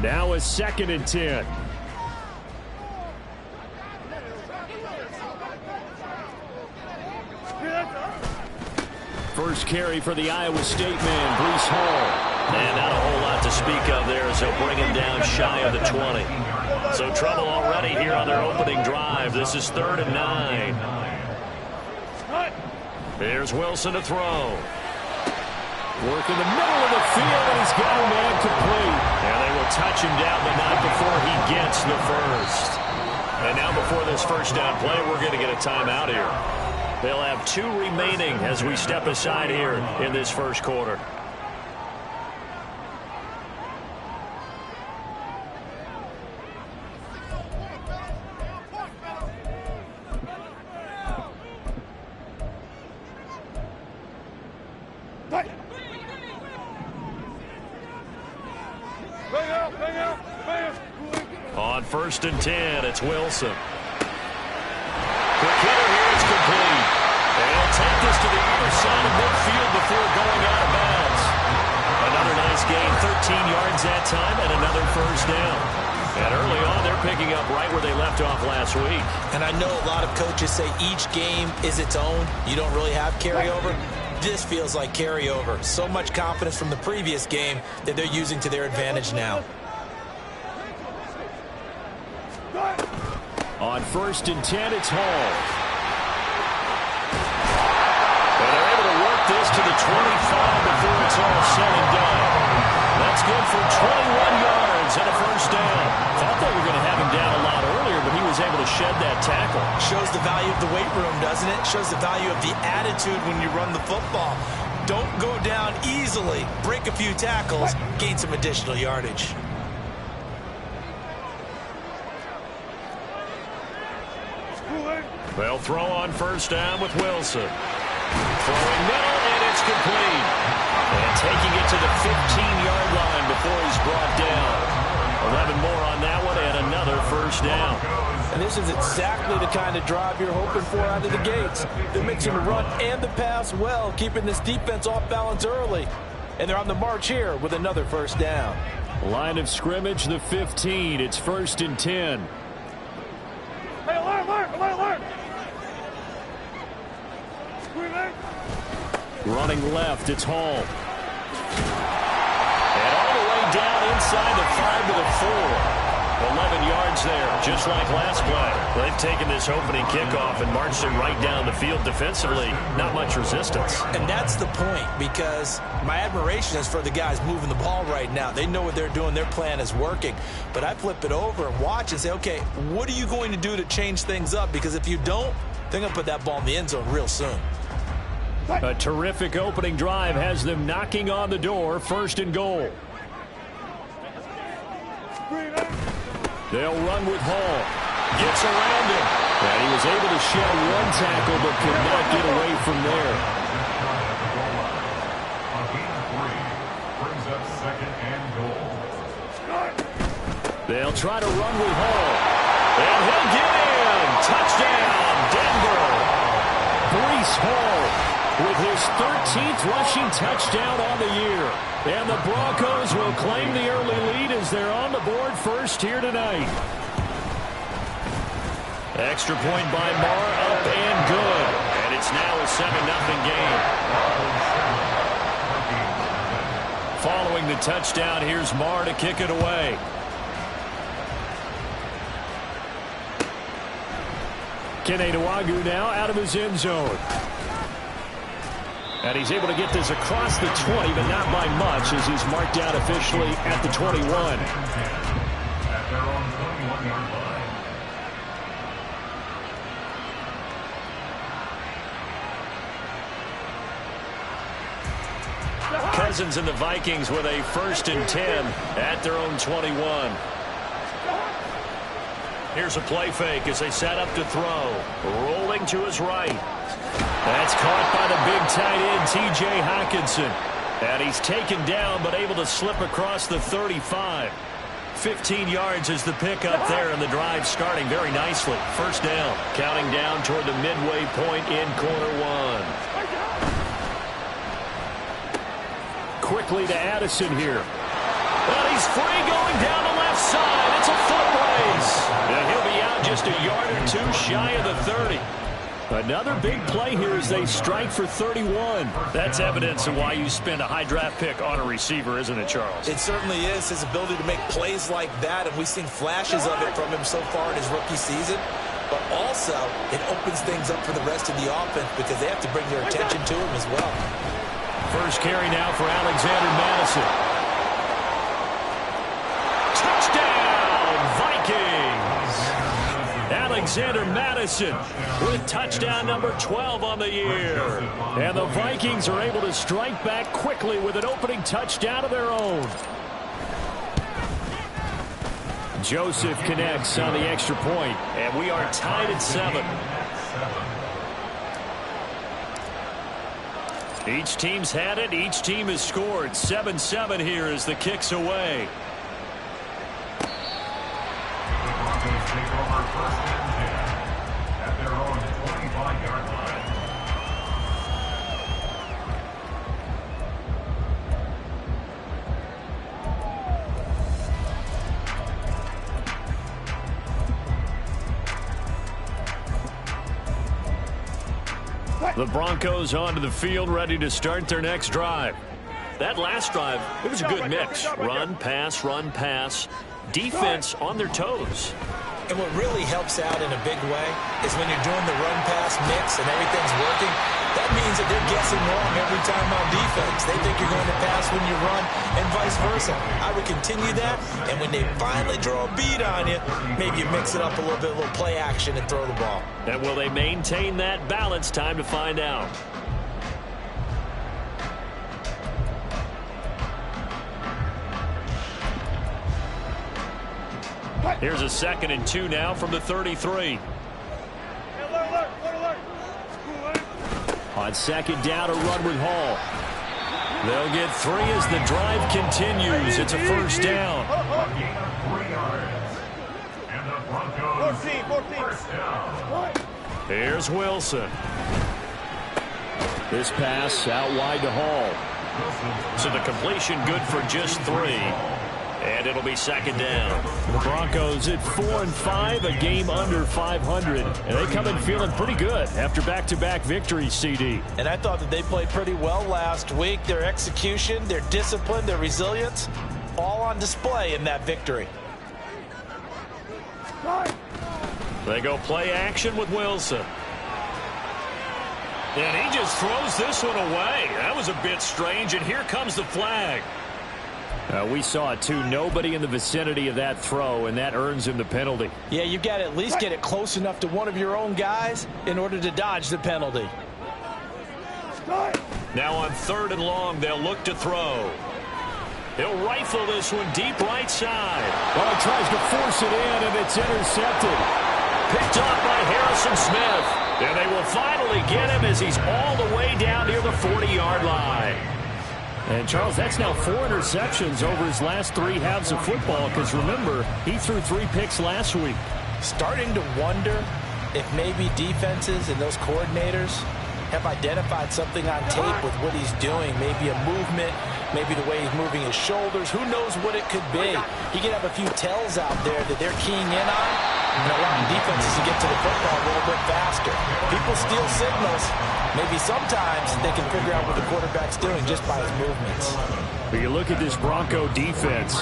Now a 2nd and 10. First carry for the Iowa State man, Breece Hall. And not a whole lot to speak of there as they'll bring him down shy of the 20. So trouble already here on their opening drive. This is 3rd and 9. Here's Wilson to throw. Work in the middle of the field, and he's got a man complete. And they will touch him down, but not before he gets the first. And now before this first down play, we're going to get a timeout here. They'll have 2 remaining as we step aside here in this first quarter. On 1st and 10, it's Wilson. Quick hitter here, it's complete. And he'll take this to the other side of midfield before going out of bounds. Another nice gain, 13 yards that time, and another first down. And early on, they're picking up right where they left off last week. And I know a lot of coaches say each game is its own. You don't really have carryover. This feels like carryover. So much confidence from the previous game that they're using to their advantage now. On 1st and 10, it's Hall. And they're able to work this to the 25 before it's all said and done. That's good for 21 yards and a first down. Thought they were going to have him down a lot earlier, but he was able to shed that tackle. Shows the value of the weight room, doesn't it? Shows the value of the attitude when you run the football. Don't go down easily. Break a few tackles, gain some additional yardage. They'll throw on first down with Wilson. Throwing middle, and it's complete. And taking it to the 15-yard line before he's brought down. 11 more on that one, and another first down. And this is exactly the kind of drive you're hoping for out of the gates. They're mixing the run and the pass well, keeping this defense off balance early. And they're on the march here with another first down. Line of scrimmage, the 15. It's 1st and 10. Hey, alert! Running left, it's Hall. And all the way down inside the 5 to the 4. 11 yards there, just like last play. They've taken this opening kickoff and marched it right down the field defensively. Not much resistance. And that's the point, because my admiration is for the guys moving the ball right now. They know what they're doing. Their plan is working. But I flip it over and watch and say, okay, what are you going to do to change things up? Because if you don't, they're going to put that ball in the end zone real soon. A terrific opening drive has them knocking on the door. 1st and goal. They'll run with Hall. Gets around him. And he was able to shed one tackle but could not get away from there. They'll try to run with Hall. And he'll get in. Touchdown, Denver. Breece Hall with his 13th rushing touchdown on the year. And the Broncos will claim the early lead as they're on the board first here tonight. Extra point by Marr, up and good. And it's now a 7-0 game. Following the touchdown, here's Marr to kick it away. Kene Nwangwu now out of his end zone. And he's able to get this across the 20, but not by much, as he's marked out officially at the 21. At their own 21-yard line. Cousins and the Vikings with a 1st and 10 at their own 21. Here's a play fake as they set up to throw. Rolling to his right. That's caught by the big tight end, T.J. Hockenson. And he's taken down but able to slip across the 35. 15 yards is the pickup there, and the drive starting very nicely. First down, counting down toward the midway point in quarter one. Quickly to Addison here. And he's free going down the left side. It's a foot race. And he'll be out just a yard or two shy of the 30. Another big play here as they strike for 31. That's evidence of why you spend a high draft pick on a receiver, isn't it, Charles? It certainly is, his ability to make plays like that, and we've seen flashes of it from him so far in his rookie season. But also, it opens things up for the rest of the offense because they have to bring their attention to him as well. First carry now for Alexander Madison. Touchdown, Vikings! Alexander Madison with touchdown number 12 on the year. And the Vikings are able to strike back quickly with an opening touchdown of their own. Joseph connects on the extra point, and we are tied at 7. Each team's had it. Each team has scored. 7-7 here as the kick's away. Take over first and 10 at their own 25-yard line. The Broncos onto the field, ready to start their next drive. That last drive, it was a good mix. Run, pass. Defense on their toes. And what really helps out in a big way is when you're doing the run-pass mix and everything's working, that means that they're guessing wrong every time on defense. They think you're going to pass when you run and vice versa. I would continue that, and when they finally draw a beat on you, maybe you mix it up a little bit, a little play action and throw the ball. And will they maintain that balance? Time to find out. Here's a 2nd and 2 now from the 33. On 2nd down, a run with Hall. They'll get 3 as the drive continues. It's a first down. Gain of 3 yards. And the Broncos 14. first down. Here's Wilson. This pass out wide to Hall. So the completion good for just 3. And it'll be 2nd down. The Broncos at 4-5, a game under 500. And they come in feeling pretty good after back-to-back victories, CD. And I thought that they played pretty well last week. Their execution, their discipline, their resilience, all on display in that victory. They go play action with Wilson. And he just throws this one away. That was a bit strange, and here comes the flag. We saw it, too. Nobody in the vicinity of that throw, and that earns him the penalty. Yeah, you got to at least get it close enough to one of your own guys in order to dodge the penalty. Now on 3rd and long, they'll look to throw. He'll rifle this one deep right side. Well, he tries to force it in, and it's intercepted. Picked off by Harrison Smith. And they will finally get him as he's all the way down near the 40-yard line. And, Charles, that's now 4 interceptions over his last 3 halves of football because, remember, he threw 3 picks last week. Starting to wonder if maybe defenses and those coordinators have identified something on tape with what he's doing. Maybe a movement, maybe the way he's moving his shoulders. Who knows what it could be? He could have a few tells out there that they're keying in on and allowing defenses to get to the football a little bit faster. People steal signals. Maybe sometimes they can figure out what the quarterback's doing just by his movements. But you look at this Bronco defense.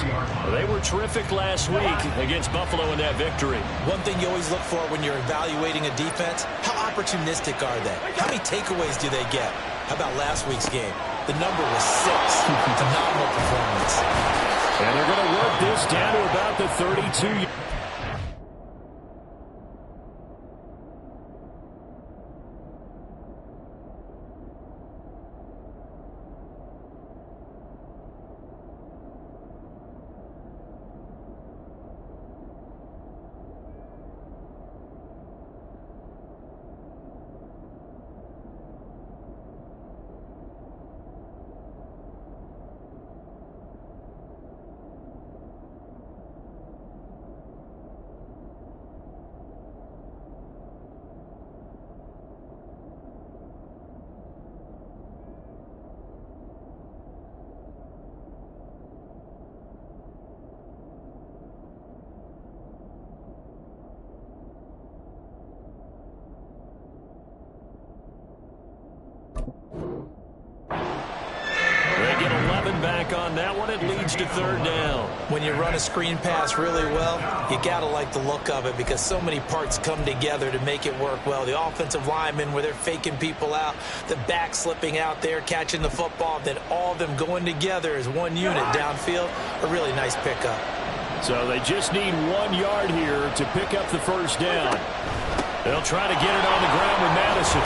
They were terrific last week against Buffalo in that victory. One thing you always look for when you're evaluating a defense, how opportunistic are they? How many takeaways do they get? How about last week's game? The number was 6. Phenomenal performance. And they're going to work this down to about the 32. back on that one. It leads to third down. When you run a screen pass really well, you got to like the look of it because so many parts come together to make it work well. The offensive linemen where they're faking people out, the back slipping out there, catching the football, then all of them going together as one unit downfield. A really nice pickup. So they just need 1 yard here to pick up the first down. They'll try to get it on the ground with Madison.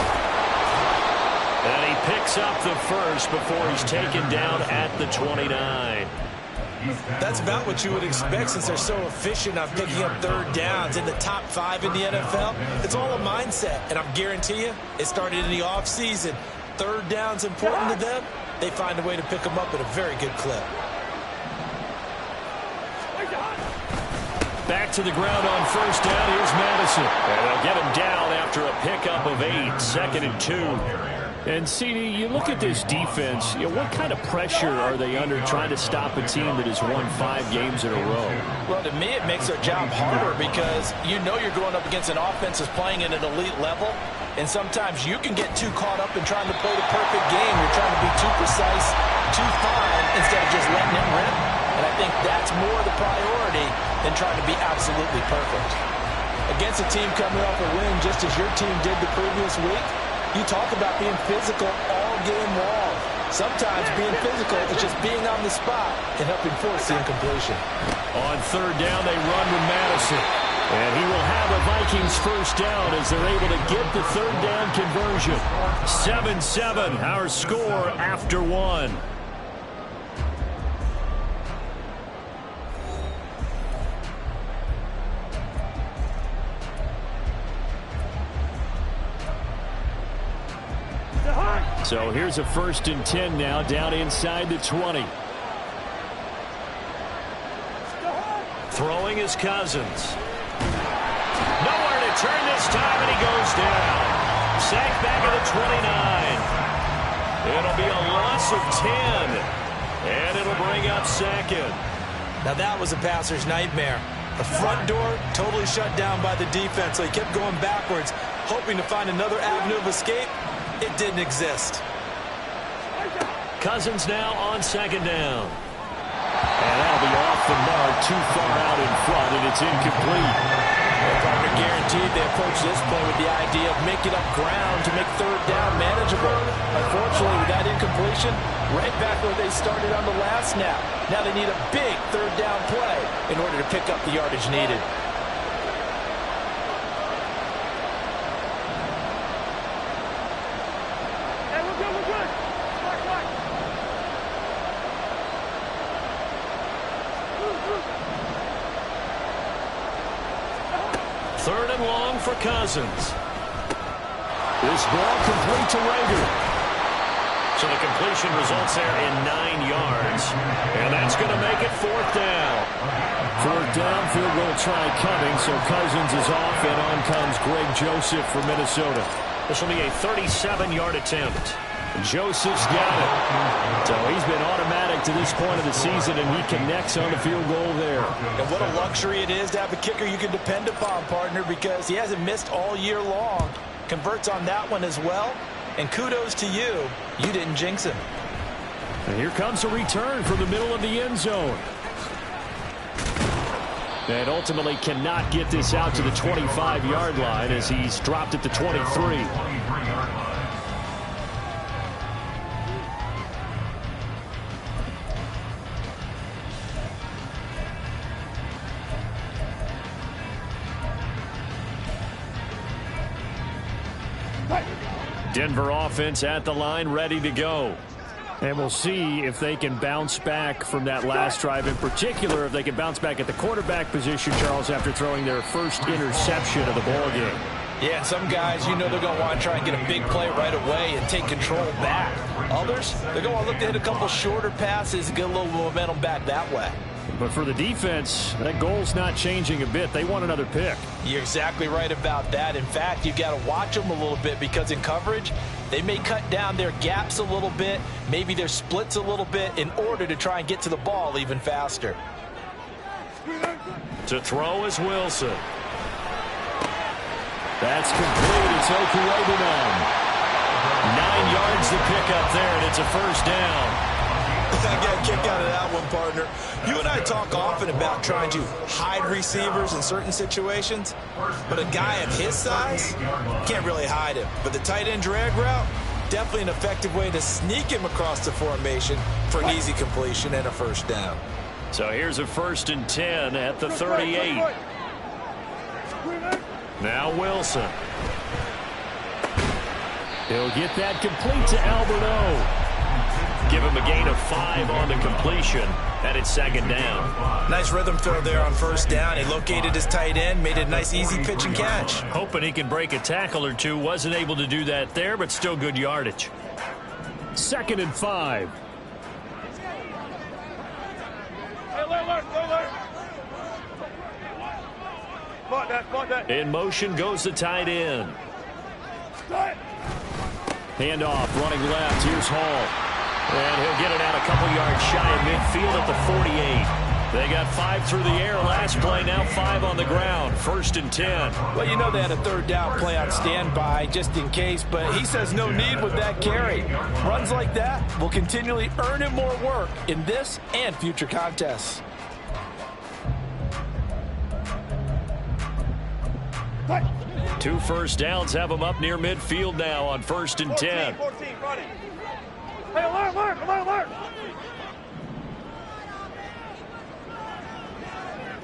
And he picks up the first before he's taken down at the 29. That's about what you would expect since they're so efficient on picking up third downs in the top 5 in the NFL. It's all a mindset, and I'm guarantee you it started in the offseason. Third down's important to them. They find a way to pick them up at a very good clip. Back to the ground on first down. Here's Madison. And they'll get him down after a pickup of 8. 2nd and 2. And, CD, you look at this defense, what kind of pressure are they under trying to stop a team that has won 5 games in a row? Well, to me, it makes their job harder because you know you're going up against an offense that's playing at an elite level, and sometimes you can get too caught up in trying to play the perfect game. You're trying to be too precise, too fine, instead of just letting it rip. And I think that's more the priority than trying to be absolutely perfect. Against a team coming off a win just as your team did the previous week, you talk about being physical all game long. Sometimes being physical is just being on the spot and helping force the incompletion. On third down, they run with Madison. And he will have a Vikings first down as they're able to get the third down conversion. 7-7, our score after 1. So here's a 1st and 10 now, down inside the 20. Throwing is Cousins. Nowhere to turn this time, and he goes down. Sacked back at the 29. It'll be a loss of 10. And it'll bring up 2nd. Now that was a passer's nightmare. The front door totally shut down by the defense, so he kept going backwards, hoping to find another avenue of escape. It didn't exist. Cousins now on 2nd down. And that'll be off the mark, too far out in front, and it's incomplete. Well, partner, guaranteed they approach this play with the idea of making up ground to make third down manageable. Unfortunately, with that incompletion, right back where they started on the last snap. Now they need a big third down play in order to pick up the yardage needed. Third and long for Cousins. This ball complete to Rager. So the completion results there in 9 yards. And that's going to make it 4th down. 4th down, field goal try coming, so Cousins is off, and on comes Greg Joseph for Minnesota. This will be a 37-yard attempt. Joseph's got it. So he's been automatic to this point of the season, and he connects on the field goal there. And what a luxury it is to have a kicker you can depend upon, partner, because he hasn't missed all year long. Converts on that one as well. And kudos to you. You didn't jinx him. And here comes a return from the middle of the end zone. And ultimately cannot get this out to the 25-yard line as he's dropped at the 23. Denver offense at the line, ready to go. And we'll see if they can bounce back from that last drive. In particular, if they can bounce back at the quarterback position, Charles, after throwing their first interception of the ball game. Yeah, and some guys, you know they're going to want to try and get a big play right away and take control back. Others, they're going to look to hit a couple shorter passes and get a little momentum back that way. But for the defense, that goal's not changing a bit. They want another pick. You're exactly right about that. In fact, you've got to watch them a little bit because in coverage, they may cut down their gaps a little bit, maybe their splits a little bit in order to try and get to the ball even faster. To throw is Wilson. That's complete. It's Okuobunan. 9 yards to pick up there, and it's a first down. Again, a kick out of that one, partner. You and I talk often about trying to hide receivers in certain situations, but a guy of his size can't really hide him. But the tight end drag route, definitely an effective way to sneak him across the formation for an easy completion and a first down. So here's a 1st and 10 at the 38. Now Wilson. He'll get that complete to Alberto. Give him a gain of 5 on the completion, and it's 2nd down. Nice rhythm throw there on 1st down. He located his tight end, made it a nice easy pitch and catch. Hoping he can break a tackle or two. Wasn't able to do that there, but still good yardage. 2nd and 5. In motion goes the tight end. Handoff, running left. Here's Hall. And he'll get it out a couple yards shy of midfield at the 48. They got 5 through the air last play, now 5 on the ground. 1st and 10. Well, you know they had a 3rd down play on standby just in case, but he says no need with that carry. Runs like that will continually earn him more work in this and future contests. Two 1st downs have him up near midfield now on 1st and 10. 14, hey, alert, alert, alert, alert.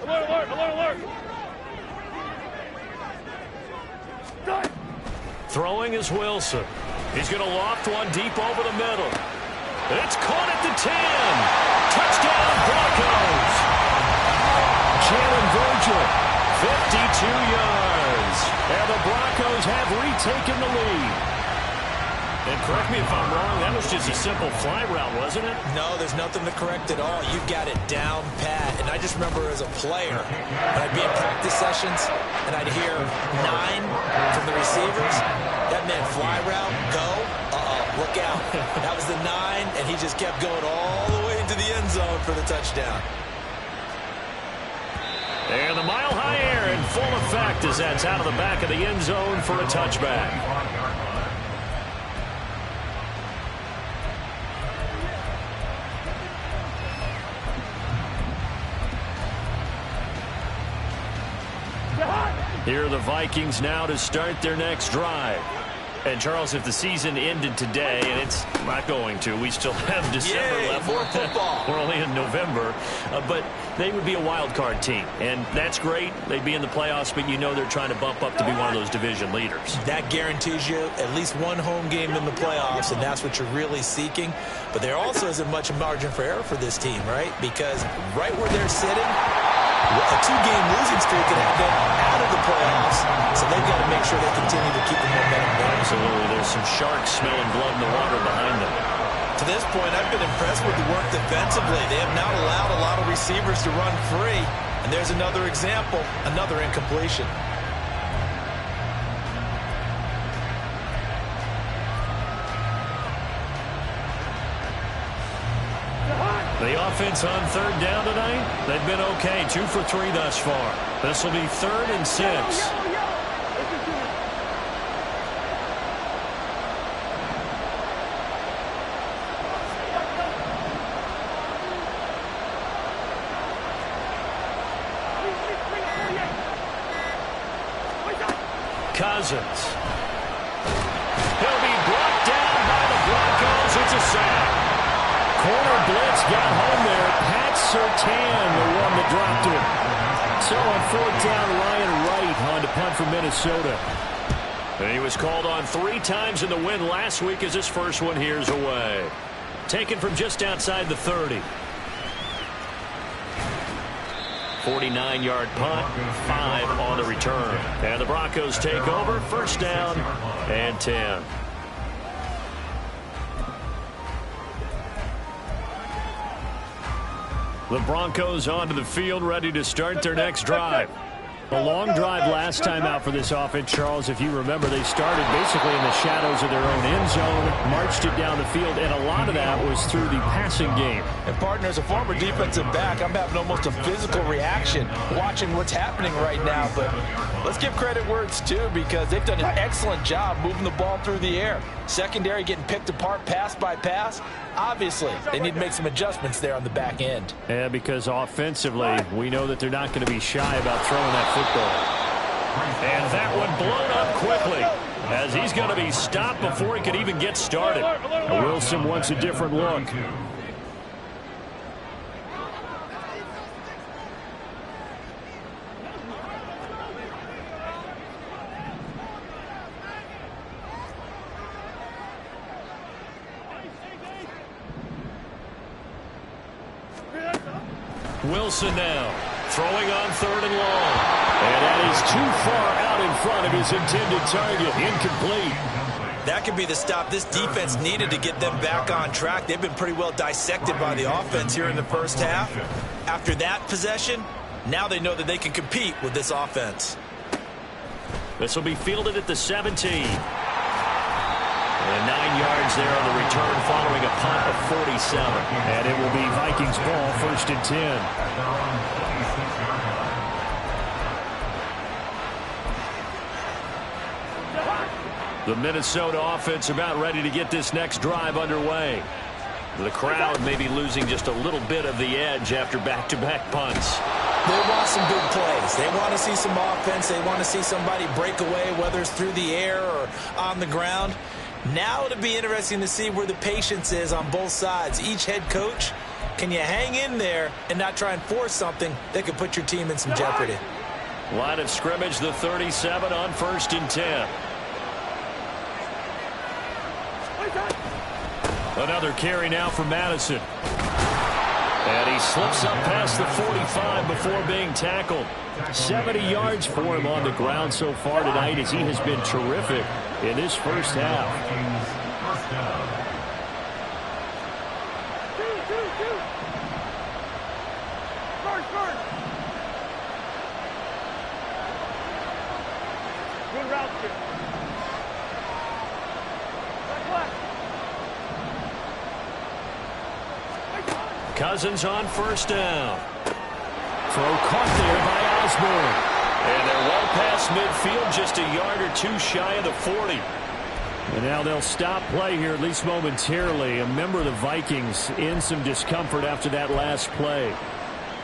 Alert, alert, alert, alert. Throwing is Wilson. He's going to loft one deep over the middle. It's caught at the 10. Touchdown, Broncos. Jalen Virgil. 52 yards. And the Broncos have retaken the lead. And correct me if I'm wrong, that was just a simple fly route, wasn't it? No, there's nothing to correct at all. You got it down pat. And I just remember as a player, when I'd be in practice sessions and I'd hear 9 from the receivers, that meant fly route, go, look out. That was the 9, and he just kept going all the way into the end zone for the touchdown. And the mile-high air in full effect as that's out of the back of the end zone for a touchback. Here are the Vikings now to start their next drive. And, Charles, if the season ended today, and it's not going to, we still have December left. More football. We're only in November. But they would be a wild card team, and that's great. They'd be in the playoffs, but you know they're trying to bump up to be one of those division leaders. That guarantees you at least one home game in the playoffs, and that's what you're really seeking. But there also isn't much margin for error for this team, right? Because right where they're sitting, a 2-game losing streak could have them out of the playoffs, so they've got to make sure they continue to keep the momentum going. Absolutely. There's some sharks smelling blood in the water behind them. To this point, I've been impressed with the work defensively. They have not allowed a lot of receivers to run free, and there's another example, another incompletion. The offense on 3rd down tonight, they've been okay. 2 for 3 thus far. This will be 3rd and 6. Cousins. He'll be brought down by the Broncos. It's a sack. Corner blitz got home there. Pat Surtain, the one that dropped it. So on 4th down, Ryan Wright on to punt for Minnesota. And he was called on 3 times in the win last week as his first one here's away. Taken from just outside the 30. 49-yard punt, 5 on the return. And the Broncos take over, 1st down and 10. The Broncos onto the field, ready to start their next drive. A long drive last time out for this offense, Charles. If you remember, they started basically in the shadows of their own end zone, marched it down the field, and a lot of that was through the passing game. And, partner, as a former defensive back, I'm having almost a physical reaction watching what's happening right now. But let's give credit where it's due, because they've done an excellent job moving the ball through the air. Secondary getting picked apart pass by pass. Obviously, they need to make some adjustments there on the back end. Yeah, because offensively, we know that they're not going to be shy about throwing that football. And that one blown up quickly, as he's going to be stopped before he could even get started. Wilson wants a different look. Wilson now throwing on 3rd and long. And that is too far out in front of his intended target. Incomplete. That could be the stop this defense needed to get them back on track. They've been pretty well dissected by the offense here in the first half. After that possession, now they know that they can compete with this offense. This will be fielded at the 17. And 9 yards there on the return following a punt of 47. And it will be Vikings ball, 1st and 10. The Minnesota offense about ready to get this next drive underway. The crowd may be losing just a little bit of the edge after back-to-back punts. They want some big plays. They want to see some offense. They want to see somebody break away, whether it's through the air or on the ground. Now it'll be interesting to see where the patience is on both sides. Each head coach, can you hang in there and not try and force something that could put your team in some jeopardy? Line of scrimmage, the 37 on 1st and 10. Another carry now for Madison. And he slips up past the 45 before being tackled. 70 yards for him on the ground so far tonight, as he has been terrific in this first half. Good route, kid. Cousins on 1st down. Throw caught there by Osborne. And they're well past midfield, just a yard or two shy of the 40. And now they'll stop play here, at least momentarily. A member of the Vikings in some discomfort after that last play.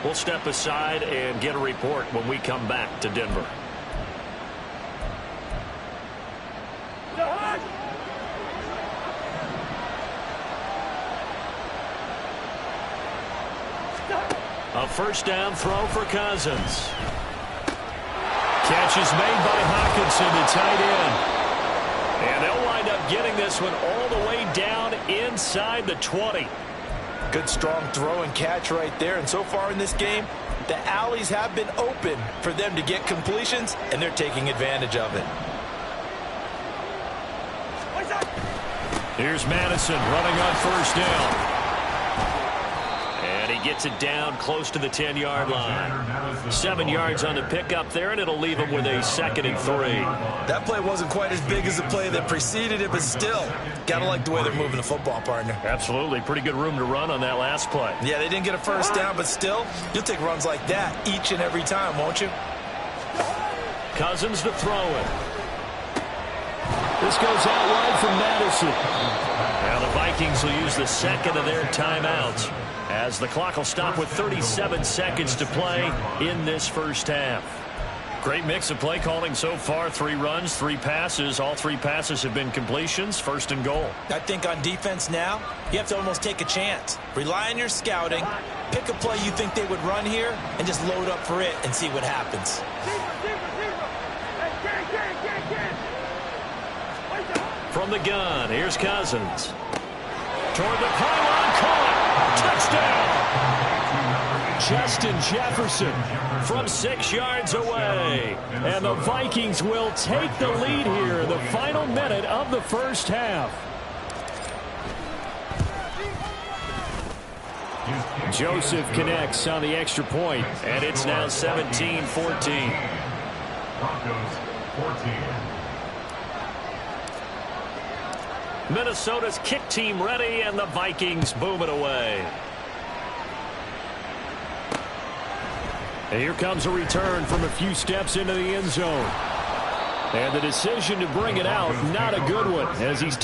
We'll step aside and get a report when we come back to Denver. A 1st down throw for Cousins. Catch is made by Hockenson, the tight end. And they'll wind up getting this one all the way down inside the 20. Good strong throw and catch right there. And so far in this game, the alleys have been open for them to get completions, and they're taking advantage of it. Here's Madison running on 1st down. And he gets it down close to the 10-yard line. 7 yards on the pickup there, and it'll leave him with a 2nd and 3. That play wasn't quite as big as the play that preceded it, but still, gotta like the way they're moving the football, partner. Absolutely. Pretty good room to run on that last play. Yeah, they didn't get a 1st down, but still, you'll take runs like that each and every time, won't you? Cousins to throw it. This goes out wide from Madison. Now the Vikings will use the 2nd of their timeouts, as the clock will stop with 37 seconds to play in this first half. Great mix of play calling so far. 3 runs, 3 passes. All 3 passes have been completions. 1st and goal. I think on defense now, you have to almost take a chance. Rely on your scouting. Pick a play you think they would run here and just load up for it and see what happens. From the gun, here's Cousins. Toward the pylon, caught. Touchdown! Justin Jefferson From 6 yards away. And the Vikings will take the lead here in the final minute of the first half. Joseph connects on the extra point. And it's now 17-14. Broncos 14. Minnesota's kick team ready, and the Vikings boom it away. And here comes a return from a few steps into the end zone. And the decision to bring it out, not a good one, as he's